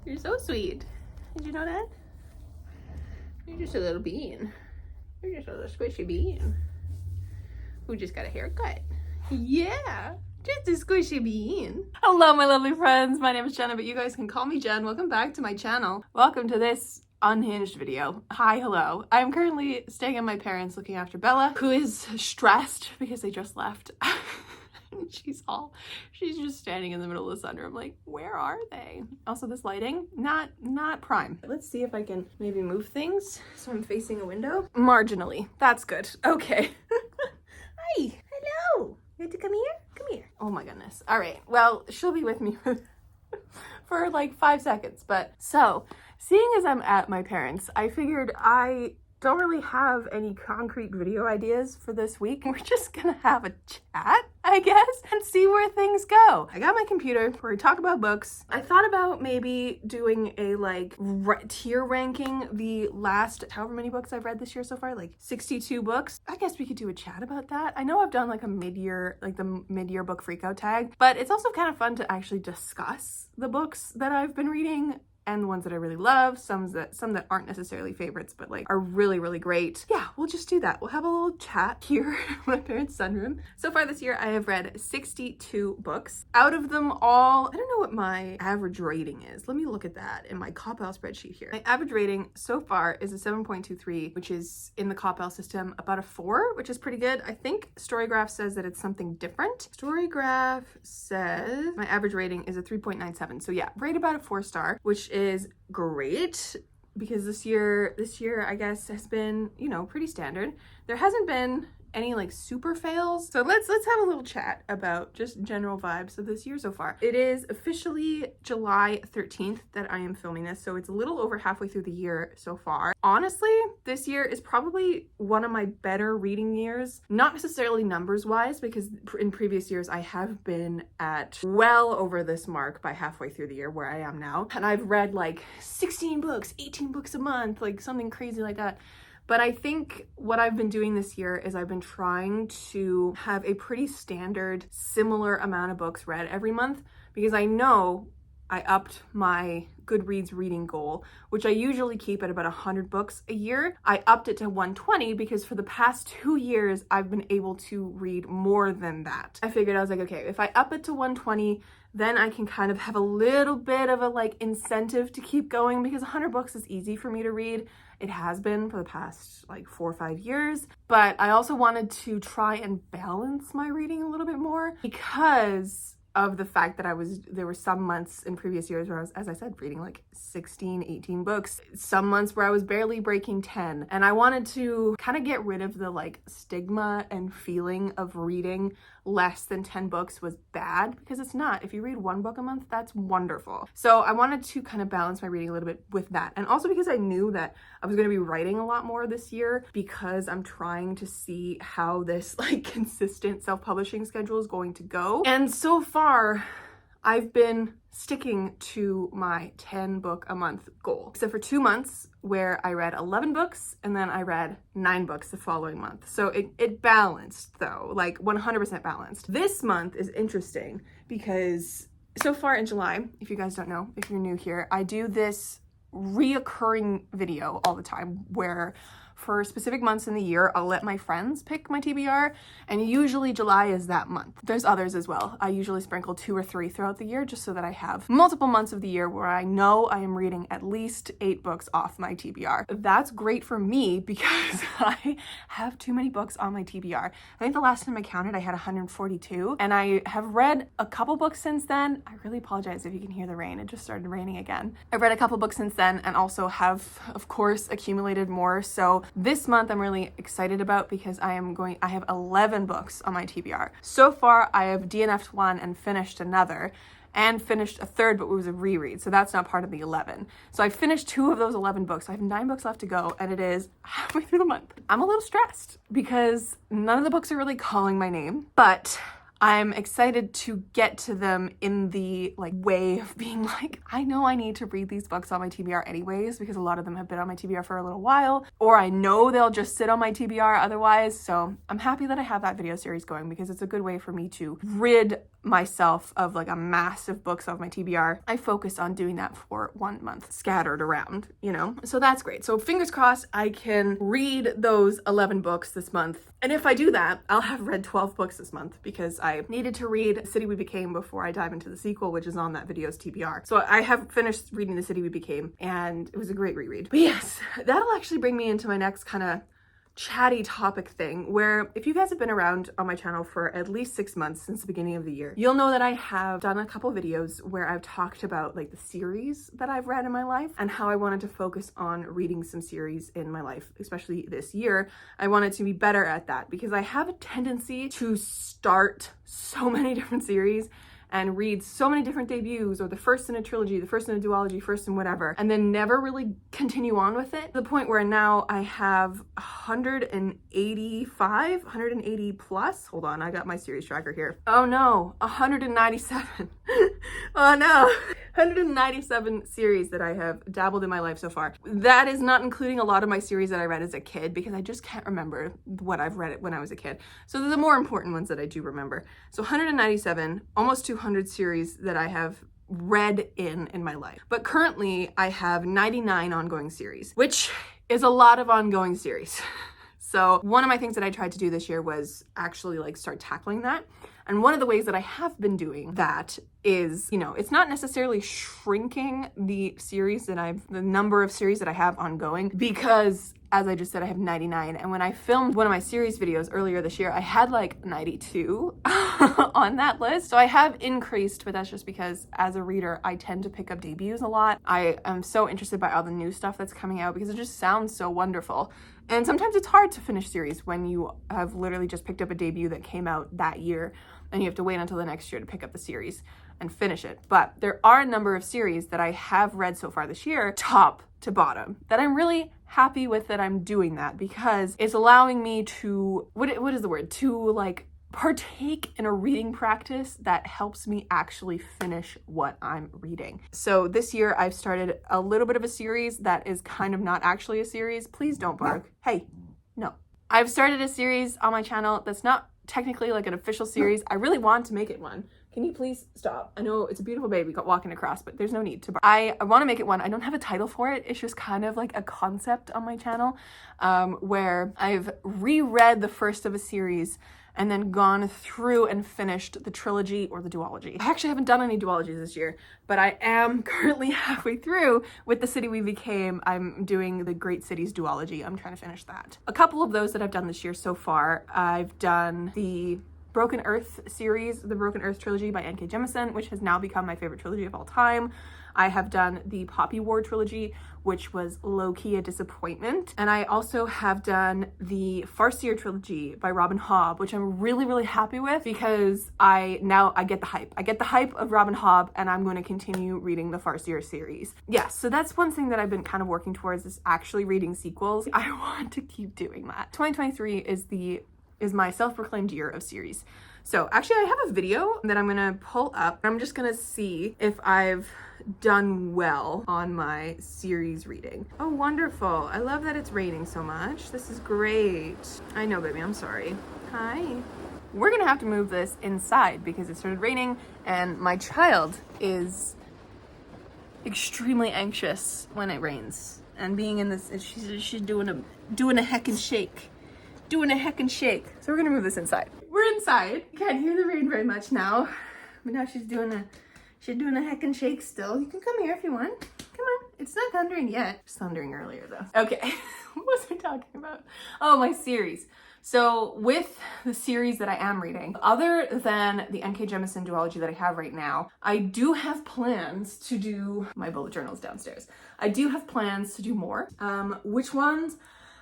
You're so sweet. Did you know that? You're just a little bean. You're just a little squishy bean who just got a haircut. Yeah, just a squishy bean. Hello, my lovely friends. My name is Jenna, but you guys can call me Jen. Welcome back to my channel. Welcome to this unhinged video. Hi, hello. I'm currently staying at my parents looking after Bella, who is stressed because they just left. She's just standing in the middle of the sunroom like, where are they? Also, this lighting, not prime. Let's see if I can maybe move things so I'm facing a window. Marginally. That's good. Okay. Hi. Hello. You want to come here? Come here. Oh my goodness. All right. Well, she'll be with me for like 5 seconds. But so, seeing as I'm at my parents', I figured I don't really have any concrete video ideas for this week. We're just gonna have a chat, I guess, and see where things go. I got my computer, we're gonna talk about books. I thought about maybe doing a tier ranking the last however many books I've read this year so far, like 62 books. I guess we could do a chat about that. I know I've done like a mid-year, like the mid-year book freakout tag, but it's also kind of fun to actually discuss the books that I've been reading and the ones that I really love, some that aren't necessarily favorites, but like are really, really great. Yeah, we'll just do that. We'll have a little chat here in my parents' sunroom. So far this year, I have read 62 books. Out of them all, I don't know what my average rating is. Let me look at that in my Copel spreadsheet here. My average rating so far is a 7.23, which is in the Copel system about a 4, which is pretty good. I think Storygraph says that it's something different. Storygraph says my average rating is a 3.97. So yeah, rate about a 4-star, which is great because this year I guess has been, you know, pretty standard. There hasn't been any like super fails. So let's have a little chat about just general vibes of this year so far. It is officially July 13th that I am filming this, so it's a little over halfway through the year so far. Honestly, this year is probably one of my better reading years, not necessarily numbers wise, because in previous years I have been at well over this mark by halfway through the year where I am now, and I've read like 16 books, 18 books a month, like something crazy like that. But I think what I've been doing this year is I've been trying to have a pretty standard, similar amount of books read every month, because I know I upped my Goodreads reading goal, which I usually keep at about 100 books a year. I upped it to 120 because for the past 2 years, I've been able to read more than that. I figured, I was like, okay, if I up it to 120, then I can kind of have a little bit of a like incentive to keep going, because 100 books is easy for me to read. It has been for the past like 4 or 5 years, but I also wanted to try and balance my reading a little bit more because of the fact that there were some months in previous years where I was, as I said, reading like 16, 18 books. Some months where I was barely breaking 10. And I wanted to kind of get rid of the like stigma and feeling of reading less than 10 books was bad, because it's not. If you read 1 book a month, that's wonderful. So I wanted to kind of balance my reading a little bit with that. And also because I knew that I was going to be writing a lot more this year, because I'm trying to see how this like consistent self-publishing schedule is going to go. And so far, I've been sticking to my 10 book a month goal, except for 2 months where I read 11 books and then I read 9 books the following month. So it balanced though, like 100% balanced. This month is interesting because so far in July, if you guys don't know, if you're new here, I do this reoccurring video all the time where for specific months in the year, I'll let my friends pick my TBR, and usually July is that month. There's others as well. I usually sprinkle 2 or 3 throughout the year just so that I have multiple months of the year where I know I am reading at least 8 books off my TBR. That's great for me because I have too many books on my TBR. I think the last time I counted, I had 142, and I have read a couple books since then. I really apologize if you can hear the rain. It just started raining again. I've read a couple books since then and also have, of course, accumulated more. So this month I'm really excited about because I have 11 books on my TBR. So far I have DNF'd 1 and finished another, and finished a 3rd, but it was a reread, so that's not part of the 11. So I finished 2 of those 11 books. I have 9 books left to go, and it is halfway through the month. I'm a little stressed because none of the books are really calling my name, but I'm excited to get to them in the like way of being like, I know I need to read these books on my TBR anyways, because a lot of them have been on my TBR for a little while, or I know they'll just sit on my TBR otherwise. So I'm happy that I have that video series going, because it's a good way for me to rid myself of like a massive books of my TBR. I focus on doing that for 1 month scattered around, you know? So that's great. So fingers crossed I can read those 11 books this month. And if I do that, I'll have read 12 books this month, because I needed to read City We Became before I dive into the sequel, which is on that video's TBR. So I have finished reading The City We Became, and it was a great reread. But yes, that'll actually bring me into my next kind of chatty topic thing, where if you guys have been around on my channel for at least 6 months since the beginning of the year, you'll know that I have done a couple videos where I've talked about like the series that I've read in my life and how I wanted to focus on reading some series in my life, especially this year. I wanted to be better at that, because I have a tendency to start so many different series and read so many different debuts, or the first in a trilogy, the first in a duology, first in whatever, and then never really continue on with it, to the point where now I have 180 plus. Hold on, I got my series tracker here. Oh no, 197. Oh no, 197 series that I have dabbled in my life so far. That is not including a lot of my series that I read as a kid, because I just can't remember what I've read when I was a kid. So they're the more important ones that I do remember. So 197, almost 200 series that I have read in my life. But currently I have 99 ongoing series, which is a lot of ongoing series. So one of my things that I tried to do this year was actually like start tackling that. And one of the ways that I have been doing that is, you know, it's not necessarily shrinking the number of series that I have ongoing, because as I just said, I have 99. And when I filmed one of my series videos earlier this year, I had like 92 on that list. So I have increased, but that's just because as a reader, I tend to pick up debuts a lot. I am so interested by all the new stuff that's coming out, because it just sounds so wonderful. And sometimes it's hard to finish series when you have literally just picked up a debut that came out that year, and you have to wait until the next year to pick up the series and finish it. But there are a number of series that I have read so far this year, top to bottom, that I'm really happy with that I'm doing that, because it's allowing me to, what is the word? To like partake in a reading practice that helps me actually finish what I'm reading. So this year I've started a little bit of a series that is kind of not actually a series. Please don't bark. Hey, no. I've started a series on my channel that's not technically like an official series. I really want to make it one. Can you please stop? I know it's a beautiful baby walking across, but there's no need to bark. I want to make it one. I don't have a title for it. It's just kind of like a concept on my channel, where I've reread the first of a series and then gone through and finished the trilogy or the duology. I actually haven't done any duologies this year, but I am currently halfway through with The City We Became. I'm doing the Great Cities duology. I'm trying to finish that. A couple of those that I've done this year so far, I've done the Broken Earth series, the Broken Earth trilogy by N.K. Jemisin, which has now become my favorite trilogy of all time. I have done the Poppy War trilogy, which was low-key a disappointment. And I also have done the Farseer trilogy by Robin Hobb, which I'm really, really happy with, because I get the hype. I get the hype of Robin Hobb, and I'm going to continue reading the Farseer series. Yeah, so that's one thing that I've been kind of working towards, is actually reading sequels. I want to keep doing that. 2023 is my self-proclaimed year of series. So actually I have a video that I'm gonna pull up. I'm just gonna see if I've done well on my series reading. Oh, wonderful. I love that it's raining so much. This is great. I know, baby, I'm sorry. Hi. We're gonna have to move this inside because it started raining, and my child is extremely anxious when it rains. And being in this, she's doing a heckin' shake. Doing a heckin' shake. So we're gonna move this inside. We're inside. You can't hear the rain very much now, but now she's doing a heckin' shake still. You can come here if you want. Come on. It's not thundering yet. It's thundering earlier though. Okay, what was I talking about? Oh, my series. So with the series that I am reading, other than the N.K. Jemisin duology that I have right now, I do have plans to do my bullet journals downstairs. I do have plans to do more. Which ones?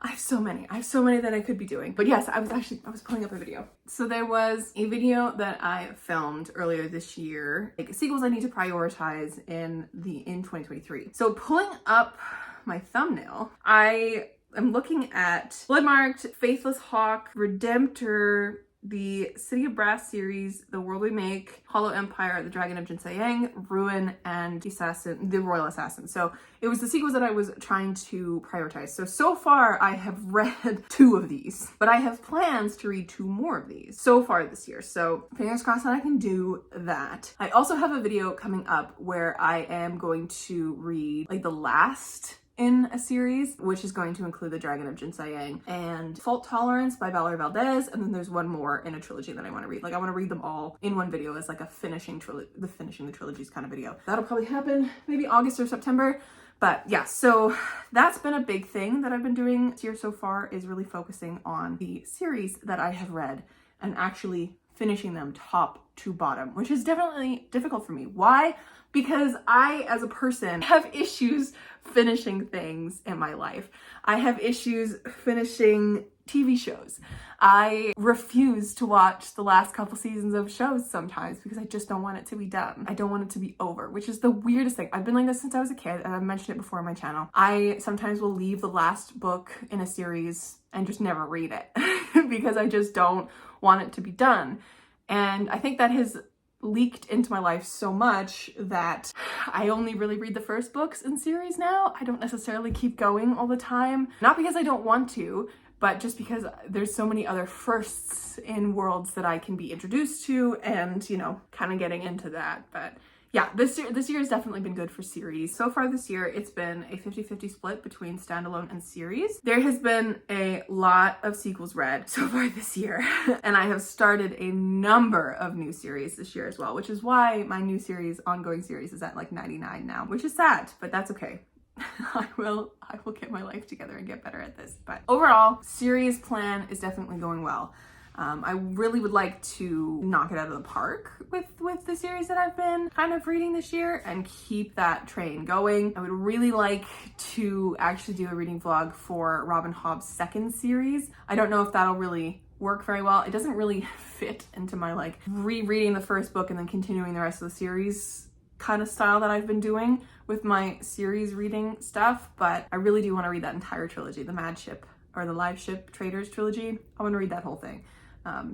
I have so many that I could be doing. But yes, I was pulling up a video. So there was a video that I filmed earlier this year, like sequels I need to prioritize in 2023. So pulling up my thumbnail, I am looking at Bloodmarked, Faithless Hawk, Redemptor, the City of Brass series, The World We Make, Hollow Empire, The Dragon of Jinsei, Ruin, and The Royal Assassin. So it was the sequels that I was trying to prioritize. So far I have read 2 of these, but I have plans to read 2 more of these so far this year. So fingers crossed that I can do that. I also have a video coming up where I am going to read like the last in a series, which is going to include The Dragon of Jinsei and Fault Tolerance by Valerie Valdez, and then there's one more in a trilogy that I want to read. Like I want to read them all in one video as like a finishing the trilogies kind of video. That'll probably happen maybe August or September. But yeah, so that's been a big thing that I've been doing this year so far, is really focusing on the series that I have read and actually finishing them top to bottom, which is definitely difficult for me. Why? Because I, as a person, have issues finishing things in my life. I have issues finishing TV shows. I refuse to watch the last couple seasons of shows sometimes because I just don't want it to be done. I don't want it to be over, which is the weirdest thing. I've been like this since I was a kid, and I've mentioned it before on my channel. I sometimes will leave the last book in a series and just never read it because I just don't want it to be done. And I think that has leaked into my life so much that I only really read the first books in series now. I don't necessarily keep going all the time. Not because I don't want to, but just because there's so many other firsts in worlds that I can be introduced to, and, you know, kind of getting into that. But yeah, this year has definitely been good for series. So far this year, it's been a 50-50 split between standalone and series. There has been a lot of sequels read so far this year, and I have started a number of new series this year as well, which is why my new series, ongoing series, is at like 99 now, which is sad, but that's okay. I will get my life together and get better at this. But overall, series plan is definitely going well. I really would like to knock it out of the park with the series that I've been kind of reading this year and keep that train going. I would really like to actually do a reading vlog for Robin Hobb's second series. I don't know if that'll really work very well. It doesn't really fit into my like rereading the first book and then continuing the rest of the series kind of style that I've been doing with my series reading stuff, but I really do want to read that entire trilogy, the Mad Ship or the Live Ship Traders trilogy. I want to read that whole thing.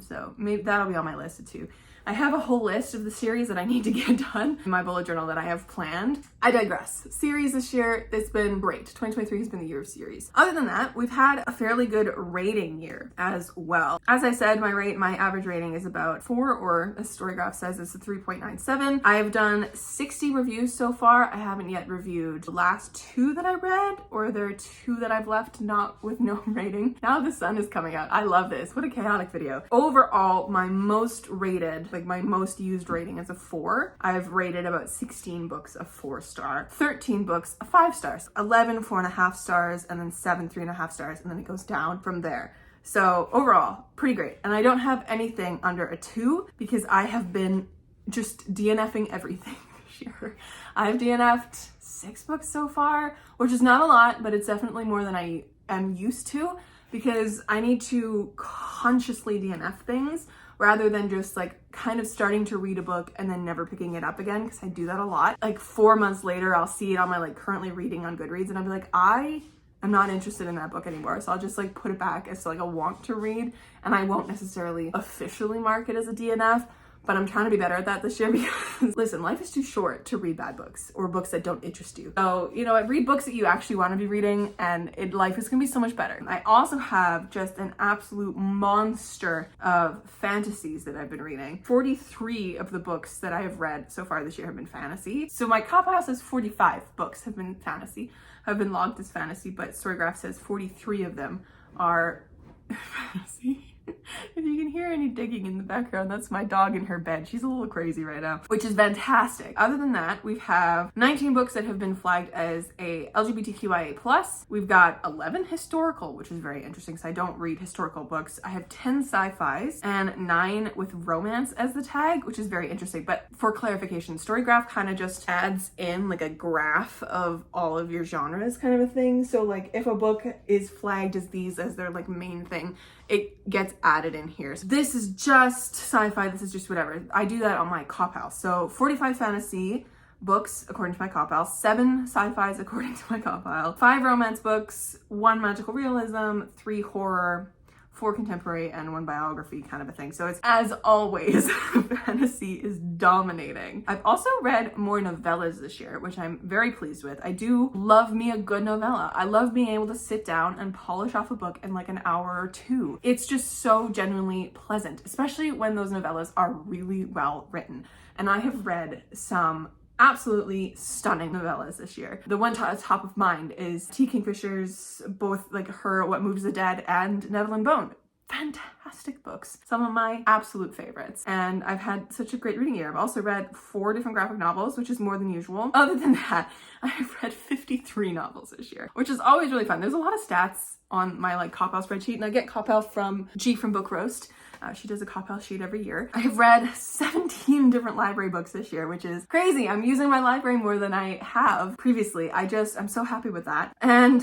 So maybe that'll be on my list too. I have a whole list of the series that I need to get done in my bullet journal that I have planned. I digress. Series this year, it's been great. 2023 has been the year of series. Other than that, we've had a fairly good rating year as well. As I said, my average rating is about 4, or as Storygraph says, it's a 3.97. I have done 60 reviews so far. I haven't yet reviewed the last 2 that I read, or there are 2 that I've left not with no rating. Now the sun is coming out. I love this. What a chaotic video. Overall, my most rated, like my most used rating is a 4. I've rated about 16 books a 4-star, 13 books a 5 stars, 11 4.5 stars, and then 7 3.5 stars, and then it goes down from there. So overall, pretty great. And I don't have anything under a 2 because I have been just DNFing everything this year. I've DNF'd 6 books so far, which is not a lot, but it's definitely more than I am used to, because I need to consciously DNF things rather than just like kind of starting to read a book and then never picking it up again, because I do that a lot. Like 4 months later, I'll see it on my like currently reading on Goodreads and I'll be like, I am not interested in that book anymore. So I'll just like put it back as like a want to read, and I won't necessarily officially mark it as a DNF. But I'm trying to be better at that this year because, listen, life is too short to read bad books or books that don't interest you. So, you know, read books that you actually want to be reading, and life is going to be so much better. I also have just an absolute monster of fantasies that I've been reading. 43 of the books that I have read so far this year have been fantasy. So my copy says 45 books have been fantasy, have been logged as fantasy, but Storygraph says 43 of them are fantasy. If you can hear any digging in the background, that's my dog in her bed. She's a little crazy right now, which is fantastic. Other than that, we have 19 books that have been flagged as a LGBTQIA+. We've got 11 historical, which is very interesting because I don't read historical books. I have 10 sci-fis and 9 with romance as the tag, which is very interesting. But for clarification, Storygraph kind of just adds in like a graph of all of your genres kind of a thing. So like if a book is flagged as these as their like main thing, it gets added in here. So this is just sci-fi, this is just whatever. I do that on my cop house. So 45 fantasy books according to my cop house, 7 sci-fis according to my cop pile, 5 romance books, 1 magical realism, 3 horror, 4 contemporary and 1 biography kind of a thing. So it's, as always, fantasy is dominating. I've also read more novellas this year, which I'm very pleased with. I do love me a good novella. I love being able to sit down and polish off a book in like an hour or 2. It's just so genuinely pleasant, especially when those novellas are really well written. And I have read some absolutely stunning novellas this year. The one top of mind is T. Kingfisher's, both like her What Moves the Dead and Neville and Bone. Fantastic books. Some of my absolute favorites. And I've had such a great reading year. I've also read 4 different graphic novels, which is more than usual. Other than that, I've read 53 novels this year, which is always really fun. There's a lot of stats on my like Copel spreadsheet, and I get Copel from G from Book Roast. She does a Copel sheet every year. I have read 17 different library books this year, which is crazy. I'm using my library more than I have previously. I'm so happy with that. And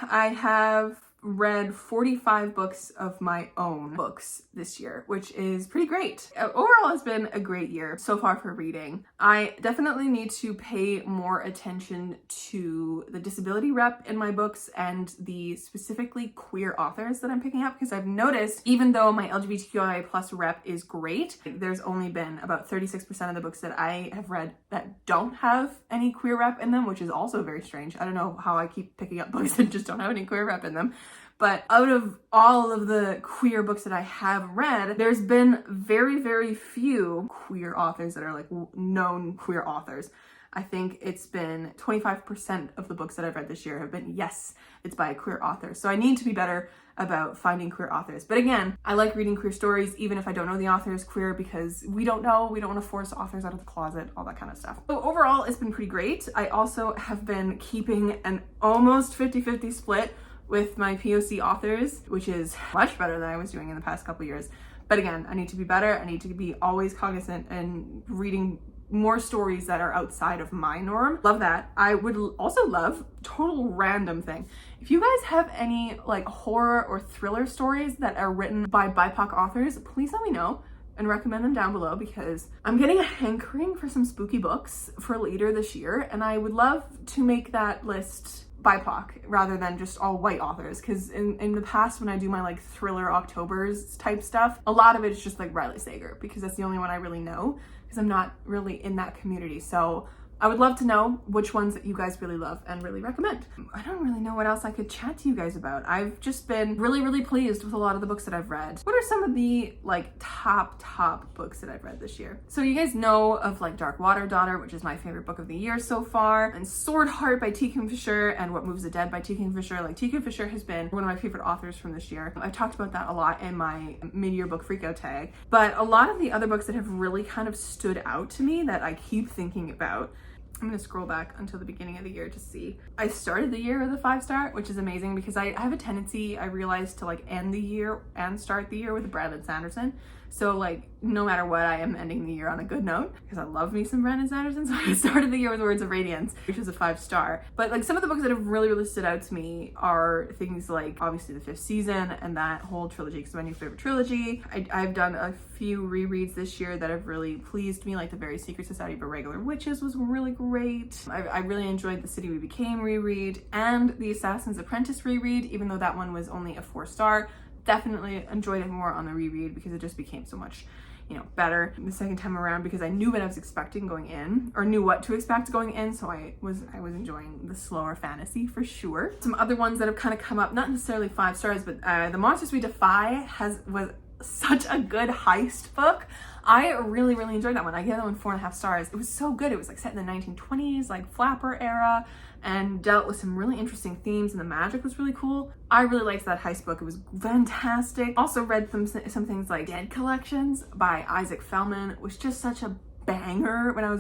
I have read 45 books of my own books this year, which is pretty great. Overall, it's been a great year so far for reading. I definitely need to pay more attention to the disability rep in my books and the specifically queer authors that I'm picking up, because I've noticed even though my LGBTQIA+ rep is great, there's only been about 36% of the books that I have read that don't have any queer rep in them, which is also very strange. I don't know how I keep picking up books that just don't have any queer rep in them. But out of all of the queer books that I have read, there's been very, very few queer authors that are like known queer authors. I think it's been 25% of the books that I've read this year have been, yes, it's by a queer author. So I need to be better about finding queer authors. But again, I like reading queer stories, even if I don't know the author is queer, because we don't know, we don't want to force authors out of the closet, all that kind of stuff. So overall, it's been pretty great. I also have been keeping an almost 50-50 split with my POC authors, which is much better than I was doing in the past couple years. But again, I need to be better. I need to be always cognizant and reading more stories that are outside of my norm. Love that. I would also love, total random thing, if you guys have any like horror or thriller stories that are written by BIPOC authors, please let me know and recommend them down below, because I'm getting a hankering for some spooky books for later this year, and I would love to make that list BIPOC rather than just all white authors, because in the past when I do my like thriller Octobers type stuff, a lot of it is just like Riley Sager, because that's the only one I really know, because I'm not really in that community. So I would love to know which ones that you guys really love and really recommend. I don't really know what else I could chat to you guys about. I've just been really, really pleased with a lot of the books that I've read. What are some of the like top books that I've read this year? So you guys know of like Dark Water Daughter, which is my favorite book of the year so far, and Sword Heart by T. Kingfisher, and What Moves the Dead by T. Kingfisher. Like T. Kingfisher has been one of my favorite authors from this year. I talked about that a lot in my mid-year book freakout tag, but a lot of the other books that have really kind of stood out to me that I keep thinking about, I'm gonna scroll back until the beginning of the year to see. I started the year with a 5-star, which is amazing because I have a tendency, I realized, to like end the year and start the year with Brandon Sanderson. So like no matter what, I am ending the year on a good note because I love me some Brandon Sanderson. So I started the year with Words of Radiance, which is a 5-star. But like some of the books that have really, really stood out to me are things like obviously The Fifth Season and that whole trilogy, because it's my new favorite trilogy. I've done a few rereads this year that have really pleased me, like The Very Secret Society of Irregular Witches was really great. I really enjoyed The City We Became reread and The Assassin's Apprentice reread, even though that one was only a 4-star. Definitely enjoyed it more on the reread because it just became so much, you know, better the second time around, because I knew what I was expecting going in, or knew what to expect going in, so I was enjoying the slower fantasy for sure. Some other ones that have kind of come up, not necessarily 5 stars, but The Monsters We Defy was such a good heist book. I really, really enjoyed that one. I gave that one 4.5 stars. It was so good. It was like set in the 1920s, like flapper era, and dealt with some really interesting themes, and the magic was really cool. I really liked that heist book. It was fantastic. Also read some things like Dead Collections by Isaac Fellman. It was just such a banger when I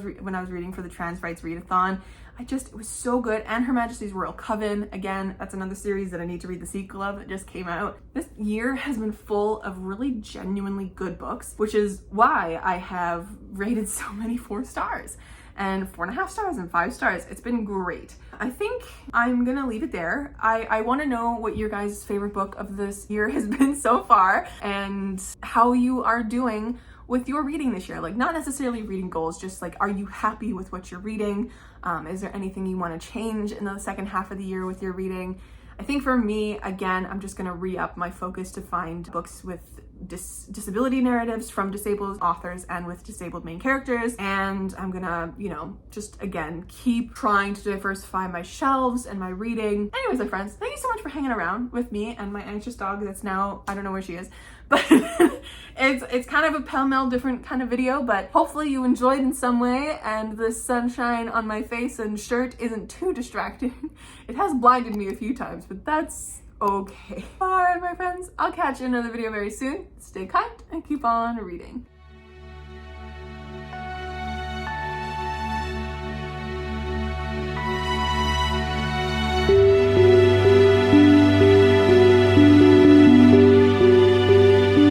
was reading for the Trans Rights Readathon. It was so good. And Her Majesty's Royal Coven, again, that's another series that I need to read the sequel of that just came out. This year has been full of really genuinely good books, which is why I have rated so many 4 stars and 4.5 stars and 5 stars. It's been great. I think I'm gonna leave it there. I want to know what your guys' favorite book of this year has been so far, and how you are doing with your reading this year. Like, not necessarily reading goals, just like, are you happy with what you're reading? Is there anything you want to change in the second half of the year with your reading? I think for me, again, I'm just gonna re-up my focus to find books with disability narratives from disabled authors and with disabled main characters. And I'm gonna, you know, just again, keep trying to diversify my shelves and my reading. Anyways, my friends, thank you so much for hanging around with me and my anxious dog that's now, I don't know where she is, but it's kind of a pell-mell different kind of video, but hopefully you enjoyed in some way, and the sunshine on my face and shirt isn't too distracting. It has blinded me a few times, but that's okay. All right, my friends, I'll catch you in another video very soon. Stay kind and keep on reading.